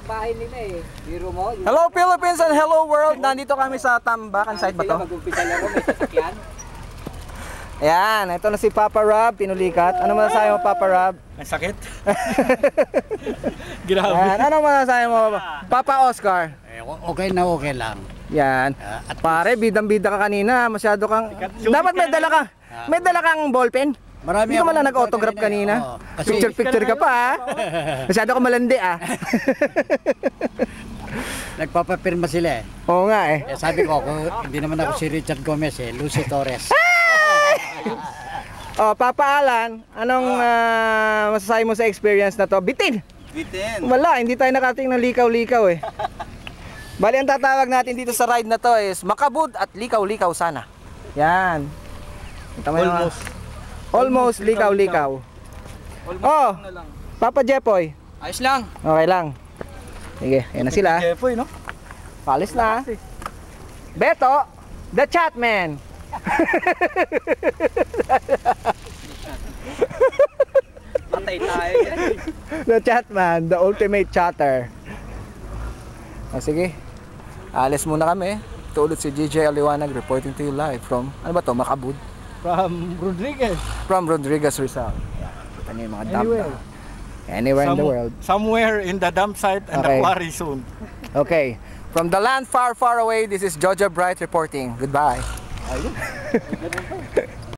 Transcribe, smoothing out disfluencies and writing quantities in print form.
bahay nila eh. Biro mo. Hello Philippines and hello world. Nandito kami sa Tambakan site ba to? Mag-umpisa lang may sasakyan. Ayan, ito na si Papa Rob, pinulikat. Ano masasabi mo, Papa Rob? Ang sakit. Grabe. Ayan, ano masasabi mo, Papa Oscar? Okay na okay lang. Yan. At pare, bidang-bida ka kanina. Masyado kang... Dapat may dala ka. May dala kang ballpen. Marami Hindi ka akong man nag-autograph kanina. kasi Picture-picture ka pa, ha? Masyado ka malandi, ah. nagpapapirma sila eh. Oo nga, eh. Sabi ko, hindi naman ako si Richard Gomez eh, Lucy Torres. Oh, Papa Alan, anong masasabi mo sa experience na to? Bitin! Bitin. Wala, hindi tayo nakating ng likaw-likaw eh. Bali, ang tatawag natin dito sa ride na to is makabud at likaw-likaw sana. Yan. Almost likaw-likaw. Oh, Papa Jepoy. Ayos lang. Okay lang. Sige, yan na sila. Jepoy, no? Palis na. Beto, the Chatman. Patay tayo. The Chatman, the ultimate chatter. O sige, alis muna kami. Ito ulit si GJ Aliwanag reporting to you live from, ano ba to, Makabud? From Rodriguez. From Rodriguez, Rizal. Kita niyo yung mga dump na. Anywhere in the world. Somewhere in the dump site and Okay. the quarry soon. Okay, from the land far, far away, this is Jojo Bright reporting. Goodbye.